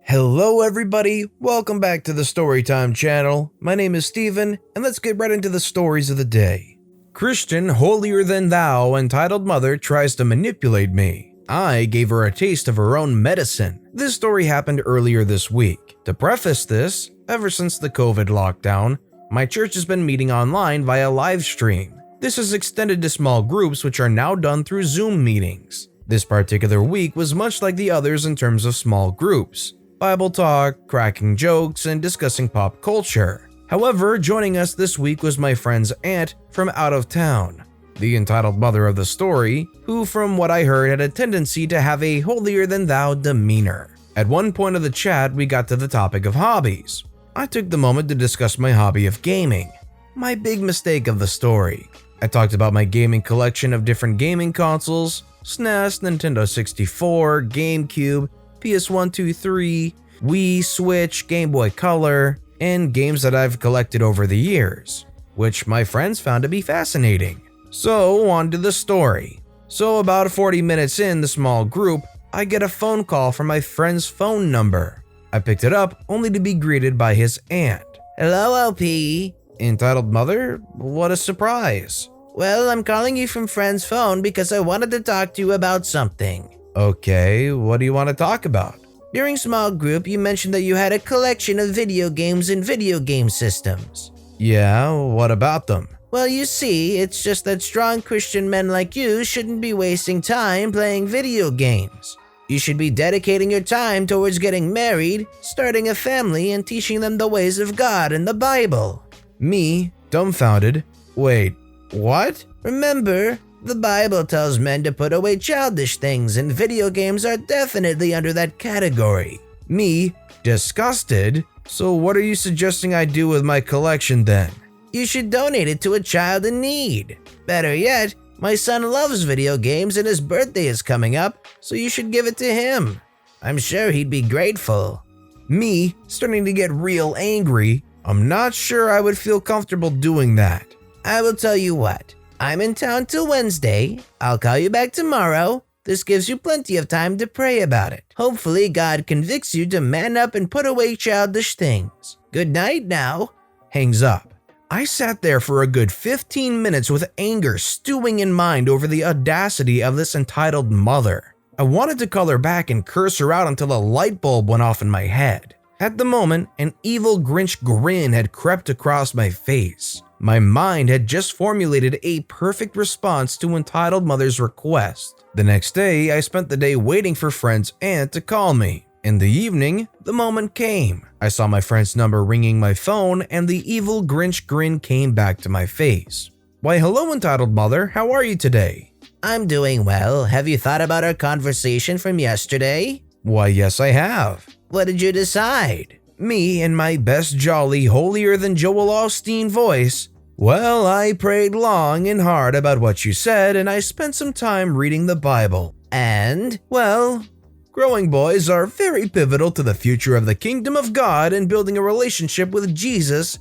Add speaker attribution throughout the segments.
Speaker 1: Hello everybody, welcome back to the Storytime channel. My name is Steven, and let's get right into the stories of the day. Christian holier-than-thou entitled mother tries to manipulate me. I gave her a taste of her own medicine. This story happened earlier this week. To preface this, ever since the COVID lockdown, my church has been meeting online via live stream. This has extended to small groups which are now done through Zoom meetings. This particular week was much like the others in terms of small groups. Bible talk, cracking jokes, and discussing pop culture. However, joining us this week was my friend's aunt from out of town, the entitled mother of the story, who from what I heard had a tendency to have a holier-than-thou demeanor. At one point of the chat, we got to the topic of hobbies. I took the moment to discuss my hobby of gaming, my big mistake of the story. I talked about my gaming collection of different gaming consoles, SNES, Nintendo 64, GameCube, PS1, 2, 3, Wii, Switch, Game Boy Color, and games that I've collected over the years, which my friends found to be fascinating. So on to the story. So about 40 minutes in the small group, I get a phone call from my friend's phone number. I picked it up only to be greeted by his aunt.
Speaker 2: Hello, LP.
Speaker 1: Entitled mother, what a surprise.
Speaker 2: Well, I'm calling you from friend's phone because I wanted to talk to you about something.
Speaker 1: Okay, what do you want to talk about?
Speaker 2: During small group, you mentioned that you had a collection of video games and video game systems.
Speaker 1: Yeah, what about them?
Speaker 2: Well, you see, it's just that strong Christian men like you shouldn't be wasting time playing video games. You should be dedicating your time towards getting married, starting a family, and teaching them the ways of God and the Bible.
Speaker 1: Me, dumbfounded. Wait, what?
Speaker 2: Remember, the Bible tells men to put away childish things, and video games are definitely under that category.
Speaker 1: Me, disgusted? So what are you suggesting I do with my collection then?
Speaker 2: You should donate it to a child in need. Better yet, my son loves video games and his birthday is coming up, so you should give it to him. I'm sure he'd be grateful.
Speaker 1: Me, starting to get real angry. I'm not sure I would feel comfortable doing that.
Speaker 2: I will tell you what. I'm in town till Wednesday. I'll call you back tomorrow. This gives you plenty of time to pray about it. Hopefully God convicts you to man up and put away childish things. Good night now.
Speaker 1: Hangs up. I sat there for a good 15 minutes with anger stewing in mind over the audacity of this entitled mother. I wanted to call her back and curse her out until a light bulb went off in my head. At the moment, an evil Grinch grin had crept across my face. My mind had just formulated a perfect response to entitled mother's request. The next day, I spent the day waiting for friend's aunt to call me. In the evening, the moment came. I saw my friend's number ringing my phone, and the evil Grinch grin came back to my face. Why, hello, entitled mother. How are you today?
Speaker 2: I'm doing well. Have you thought about our conversation from yesterday?
Speaker 1: Why, yes, I have.
Speaker 2: What did you decide?
Speaker 1: Me, in my best jolly, holier-than-Joel Osteen voice. Well, I prayed long and hard about what you said, and I spent some time reading the Bible.
Speaker 2: And?
Speaker 1: Well, growing boys are very pivotal to the future of the kingdom of God, and building a relationship with Jesus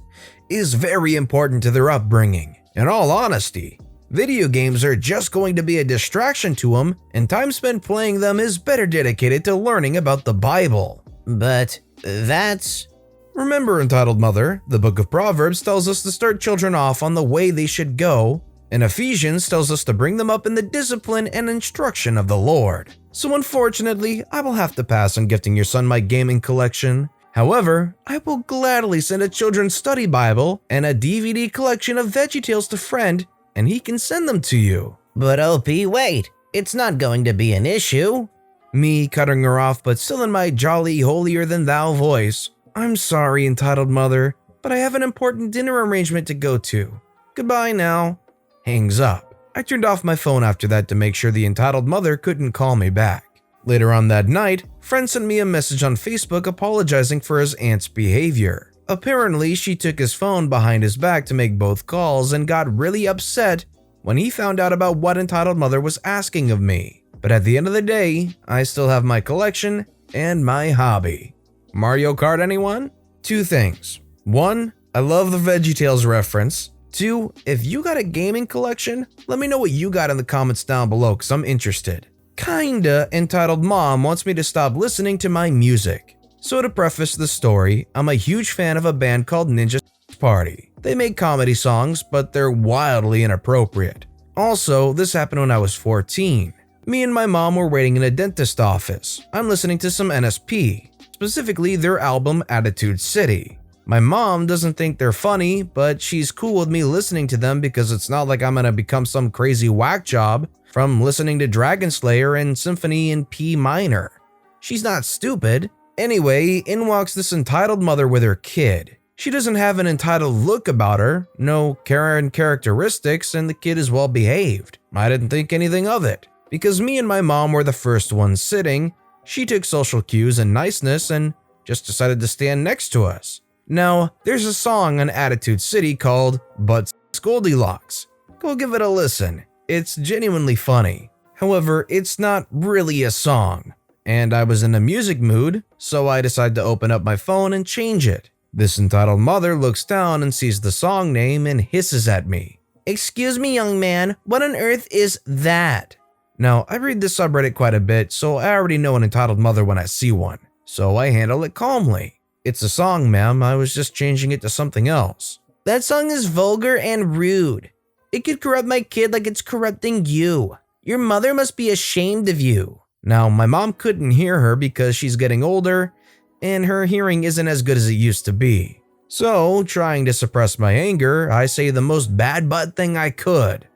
Speaker 1: is very important to their upbringing. In all honesty, video games are just going to be a distraction to them, and time spent playing them is better dedicated to learning about the Bible.
Speaker 2: But that's...
Speaker 1: Remember, entitled mother, the book of Proverbs tells us to start children off on the way they should go, and Ephesians tells us to bring them up in the discipline and instruction of the Lord. So unfortunately, I will have to pass on gifting your son my gaming collection. However, I will gladly send a children's study Bible and a DVD collection of VeggieTales to friend, and he can send them to you.
Speaker 2: But OP, wait, it's not going to be an issue.
Speaker 1: Me cutting her off, but still in my jolly holier-than-thou voice. I'm sorry, entitled mother, but I have an important dinner arrangement to go to. Goodbye now. Hangs up. I turned off my phone after that to make sure the entitled mother couldn't call me back. Later on that night, friend sent me a message on Facebook apologizing for his aunt's behavior. Apparently, she took his phone behind his back to make both calls and got really upset when he found out about what entitled mother was asking of me. But at the end of the day, I still have my collection and my hobby. Mario Kart, anyone? Two things. One, I love the VeggieTales reference. Two, if you got a gaming collection, let me know what you got in the comments down below because I'm interested. Kinda entitled mom wants me to stop listening to my music. So to preface the story, I'm a huge fan of a band called Ninja Party. They make comedy songs, but they're wildly inappropriate. Also, this happened when I was 14. Me and my mom were waiting in a dentist office. I'm listening to some NSP, specifically their album Attitude City. My mom doesn't think they're funny, but she's cool with me listening to them because it's not like I'm gonna become some crazy whack job from listening to Dragon Slayer and Symphony in P minor. She's not stupid. Anyway, in walks this entitled mother with her kid. She doesn't have an entitled look about her, no Karen characteristics, and the kid is well behaved. I didn't think anything of it. Because me and my mom were the first ones sitting, she took social cues and niceness and just decided to stand next to us. Now, there's a song on Attitude City called But Goldilocks. Go give it a listen. It's genuinely funny. However, it's not really a song. And I was in a music mood, so I decided to open up my phone and change it. This entitled mother looks down and sees the song name and hisses at me.
Speaker 2: Excuse me, young man, what on earth is that?
Speaker 1: Now, I read this subreddit quite a bit, so I already know an entitled mother when I see one. So I handle it calmly. It's a song, ma'am. I was just changing it to something else.
Speaker 2: That song is vulgar and rude. It could corrupt my kid like it's corrupting you. Your mother must be ashamed of you.
Speaker 1: Now, my mom couldn't hear her because she's getting older and her hearing isn't as good as it used to be. So, trying to suppress my anger, I say the most bad butt thing I could.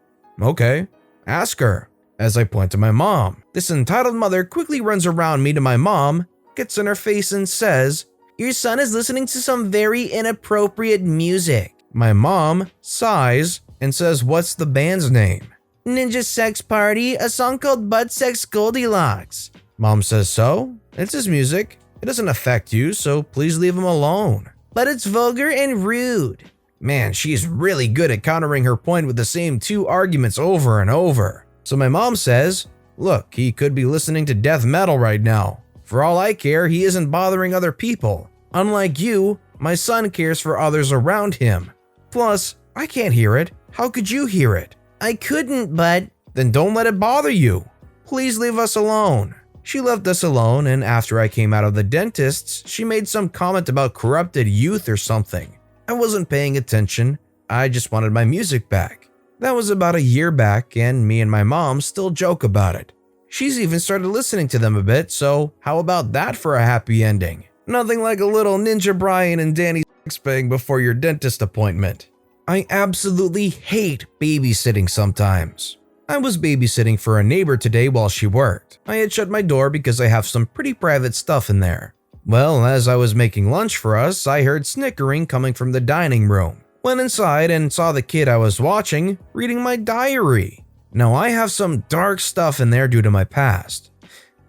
Speaker 1: Okay, ask her. As I point to my mom, this entitled mother quickly runs around me to my mom, gets in her face and says,
Speaker 2: "Your son is listening to some very inappropriate music."
Speaker 1: My mom sighs and says, "What's the band's name?"
Speaker 2: "Ninja Sex Party, a song called Butt Sex Goldilocks."
Speaker 1: Mom says, "So? It's his music. It doesn't affect you, so please leave him alone."
Speaker 2: "But it's vulgar and rude."
Speaker 1: Man, she's really good at countering her point with the same two arguments over and over. So my mom says, "Look, he could be listening to death metal right now. For all I care, he isn't bothering other people. Unlike you, my son cares for others around him. Plus, I can't hear it. How could you hear it?"
Speaker 2: "I couldn't, but..."
Speaker 1: "Then don't let it bother you. Please leave us alone." She left us alone, and after I came out of the dentist's, she made some comment about corrupted youth or something. I wasn't paying attention. I just wanted my music back. That was about a year back, and me and my mom still joke about it. She's even started listening to them a bit, so how about that for a happy ending? Nothing like a little Ninja Brian and Danny bang before your dentist appointment. I absolutely hate babysitting sometimes. I was babysitting for a neighbor today while she worked. I had shut my door because I have some pretty private stuff in there. Well, as I was making lunch for us, I heard snickering coming from the dining room. Went inside and saw the kid I was watching reading my diary. Now, I have some dark stuff in there due to my past.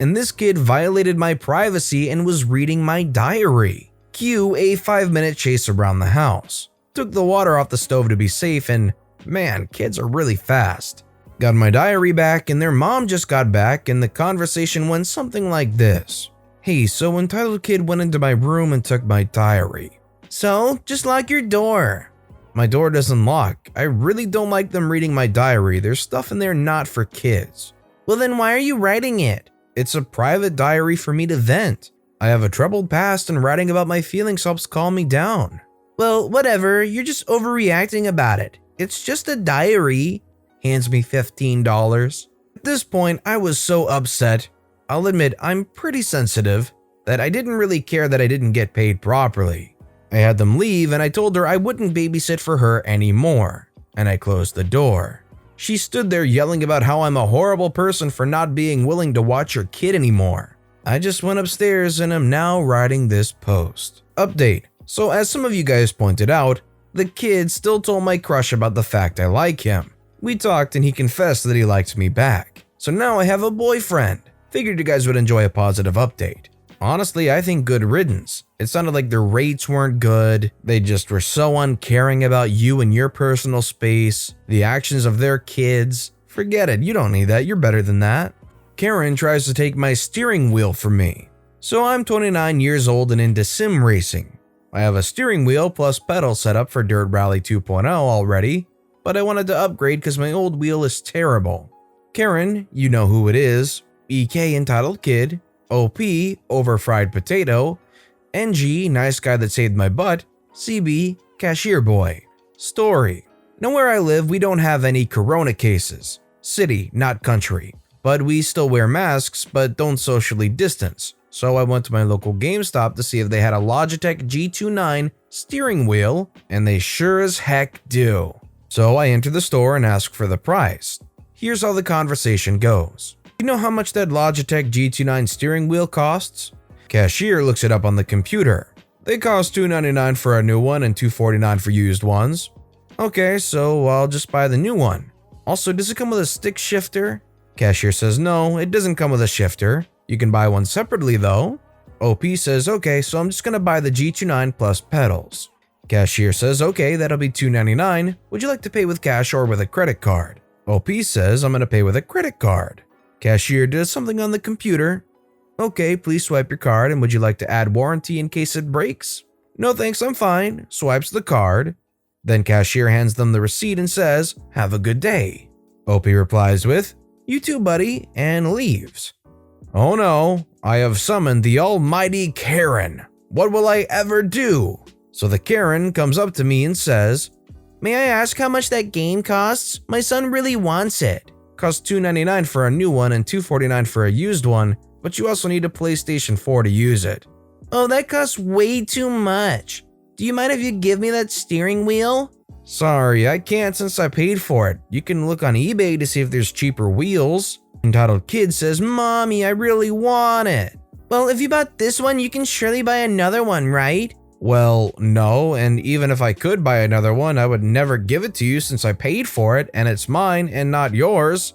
Speaker 1: And this kid violated my privacy and was reading my diary. Cue a 5-minute chase around the house. Took the water off the stove to be safe, and man, kids are really fast. Got my diary back, and their mom just got back, and the conversation went something like this. "Hey, so entitled kid went into my room and took my diary."
Speaker 2: "So, just lock your door."
Speaker 1: "My door doesn't lock. I really don't like them reading my diary. There's stuff in there not for kids."
Speaker 2: "Well, then why are you writing it?"
Speaker 1: "It's a private diary for me to vent. I have a troubled past, and writing about my feelings helps calm me down."
Speaker 2: "Well, whatever, you're just overreacting about it. It's just a diary."
Speaker 1: Hands me $15. At this point, I was so upset. I'll admit I'm pretty sensitive that I didn't really care that I didn't get paid properly. I had them leave and I told her I wouldn't babysit for her anymore, and I closed the door. She stood there yelling about how I'm a horrible person for not being willing to watch her kid anymore. I just went upstairs and am now writing this post. Update. So as some of you guys pointed out, the kid still told my crush about the fact I like him. We talked and he confessed that he liked me back. So now I have a boyfriend. Figured you guys would enjoy a positive update. Honestly, I think good riddance. It sounded like their rates weren't good. They just were so uncaring about you and your personal space, the actions of their kids. Forget it, you don't need that, you're better than that. Karen tries to take my steering wheel from me. So I'm 29 years old and into sim racing. I have a steering wheel plus pedal set up for Dirt Rally 2.0 already, but I wanted to upgrade because my old wheel is terrible. Karen, you know who it is, EK entitled kid, OP over fried potato, NG, nice guy that saved my butt. CB, cashier boy. Story. Now where I live, we don't have any corona cases. City, not country. But we still wear masks, but don't socially distance. So I went to my local GameStop to see if they had a Logitech G29 steering wheel, and they sure as heck do. So I enter the store and ask for the price. Here's how the conversation goes. You know how much that Logitech G29 steering wheel costs? Cashier looks it up on the computer. They cost $2.99 for a new one and $2.49 for used ones. Okay, so I'll just buy the new one. Also, does it come with a stick shifter? Cashier says no, it doesn't come with a shifter. You can buy one separately though. OP says okay, so I'm just gonna buy the G29 plus pedals. Cashier says okay, that'll be $2.99. Would you like to pay with cash or with a credit card? OP says I'm gonna pay with a credit card. Cashier does something on the computer. Okay, please swipe your card, and would you like to add warranty in case it breaks? No thanks, I'm fine. Swipes the card. Then cashier hands them the receipt and says, have a good day. OP replies with, you too buddy, and leaves. Oh no, I have summoned the almighty Karen. What will I ever do? So the Karen comes up to me and says, may I ask how much that game costs? My son really wants it. Costs $2.99 for a new one and $2.49 for a used one, but you also need a PlayStation 4 to use it. Oh, that costs way too much. Do you mind if you give me that steering wheel? Sorry, I can't since I paid for it. You can look on eBay to see if there's cheaper wheels. Entitled kid says, Mommy, I really want it. Well, if you bought this one, you can surely buy another one, right? Well, no, and even if I could buy another one, I would never give it to you since I paid for it and it's mine and not yours.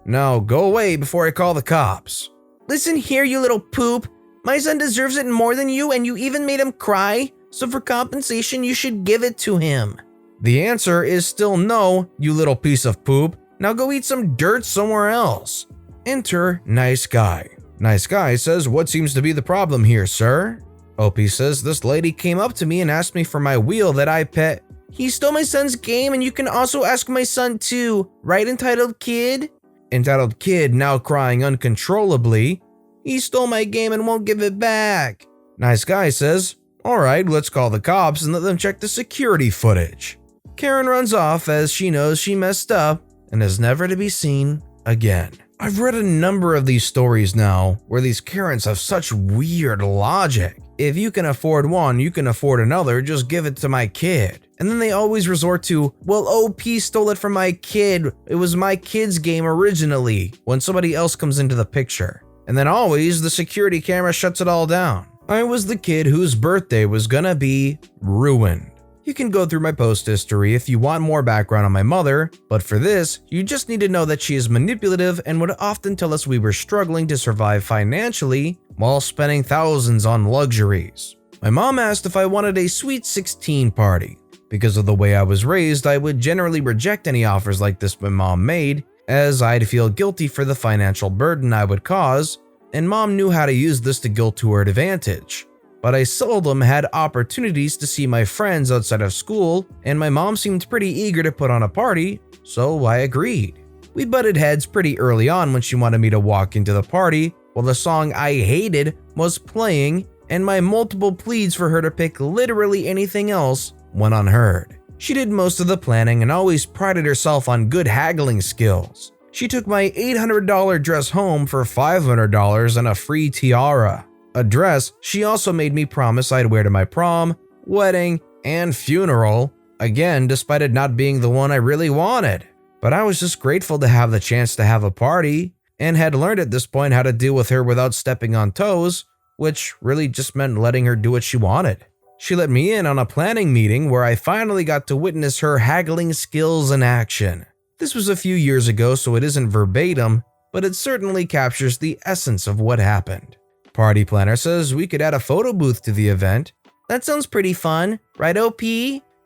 Speaker 1: Now go away before I call the cops. Listen here, you little poop. My son deserves it more than you, and you even made him cry. So for compensation, you should give it to him. The answer is still no, you little piece of poop. Now go eat some dirt somewhere else. Enter nice guy. Nice guy says, what seems to be the problem here, sir? OP says, this lady came up to me and asked me for my wheel that I pet. He stole my son's game, and you can also ask my son too. Right, entitled kid? Entitled kid now crying uncontrollably. He stole my game and won't give it back. Nice guy says, alright, let's call the cops and let them check the security footage. Karen runs off as she knows she messed up and is never to be seen again. I've read a number of these stories now where these Karens have such weird logic. If you can afford one, you can afford another, just give it to my kid. And then they always resort to, well, OP stole it from my kid. It was my kid's game originally, when somebody else comes into the picture. And then always the security camera shuts it all down. I was the kid whose birthday was gonna be ruined. You can go through my post history if you want more background on my mother, but for this, you just need to know that she is manipulative and would often tell us we were struggling to survive financially while spending thousands on luxuries. My mom asked if I wanted a sweet 16 party. Because of the way I was raised, I would generally reject any offers like this my mom made, as I'd feel guilty for the financial burden I would cause, and mom knew how to use this to guilt to her advantage. But I seldom had opportunities to see my friends outside of school, and my mom seemed pretty eager to put on a party, so I agreed. We butted heads pretty early on when she wanted me to walk into the party while the song I Hated was playing, and my multiple pleas for her to pick literally anything else went unheard. She did most of the planning and always prided herself on good haggling skills. She took my $800 dress home for $500 and a free tiara. A dress she also made me promise I'd wear to my prom, wedding, and funeral, again despite it not being the one I really wanted. But I was just grateful to have the chance to have a party, and had learned at this point how to deal with her without stepping on toes, which really just meant letting her do what she wanted. She let me in on a planning meeting where I finally got to witness her haggling skills in action. This was a few years ago, so it isn't verbatim, but it certainly captures the essence of what happened. Party planner says we could add a photo booth to the event. That sounds pretty fun, right OP?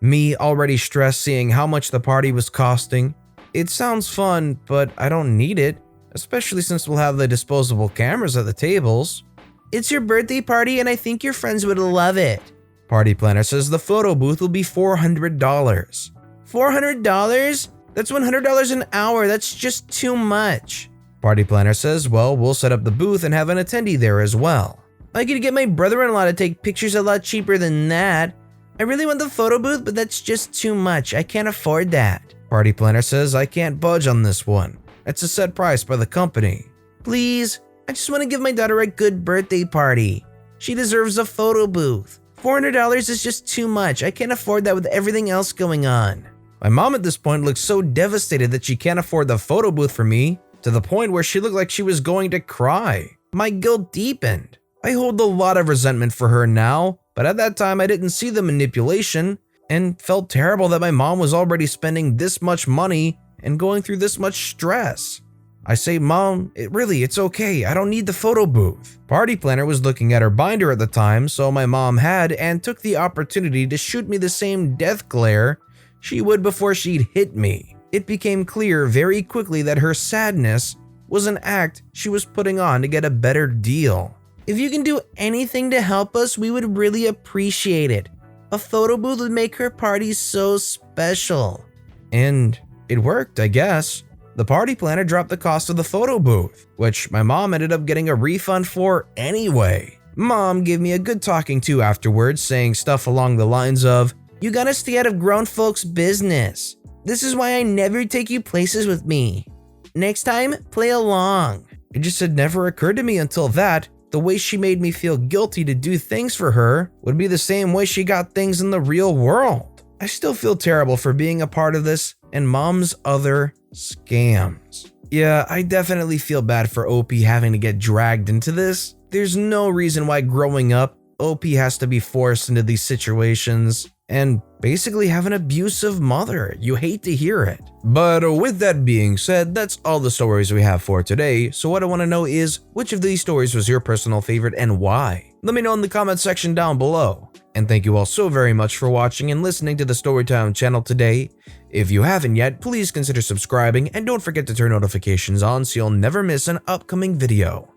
Speaker 1: Me already stressed seeing how much the party was costing. It sounds fun, but I don't need it, especially since we'll have the disposable cameras at the tables. It's your birthday party and I think your friends would love it. Party planner says the photo booth will be $400. $400? That's $100 an hour, that's just too much. Party planner says, well, we'll set up the booth and have an attendee there as well.
Speaker 2: I could get my brother-in-law to take pictures a lot cheaper than that. I really want the photo booth, but that's just too much. I can't afford that.
Speaker 1: Party planner says I can't budge on this one. It's a set price by the company.
Speaker 2: Please, I just want to give my daughter a good birthday party. She deserves a photo booth. $400 is just too much. I can't afford that with everything else going on.
Speaker 1: My mom at this point looks so devastated that she can't afford the photo booth for me, to the point where she looked like she was going to cry. My guilt deepened. I hold a lot of resentment for her now, but at that time I didn't see the manipulation and felt terrible that my mom was already spending this much money and going through this much stress. I say, Mom, it's okay. I don't need the photo booth. Party planner was looking at her binder at the time, so my mom had and took the opportunity to shoot me the same death glare she would before she'd hit me. It became clear very quickly that her sadness was an act she was putting on to get a better deal.
Speaker 2: If you can do anything to help us, we would really appreciate it. A photo booth would make her party so special.
Speaker 1: And it worked, I guess. The party planner dropped the cost of the photo booth, which my mom ended up getting a refund for anyway. Mom gave me a good talking to afterwards, saying stuff along the lines of,
Speaker 2: "You gotta stay out of grown folks' business. This is why I never take you places with me. Next time, play along."
Speaker 1: It just had never occurred to me until that the way she made me feel guilty to do things for her would be the same way she got things in the real world. I still feel terrible for being a part of this and Mom's other scams. Yeah, I definitely feel bad for OP having to get dragged into this. There's no reason why growing up, OP has to be forced into these situations and basically have an abusive mother. You hate to hear it. But with that being said, that's all the stories we have for today. So what I want to know is, which of these stories was your personal favorite and why? Let me know in the comment section down below. And thank you all so very much for watching and listening to the Storytime channel today. If you haven't yet, please consider subscribing and don't forget to turn notifications on so you'll never miss an upcoming video.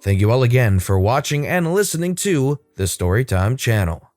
Speaker 1: Thank you all again for watching and listening to the Storytime channel.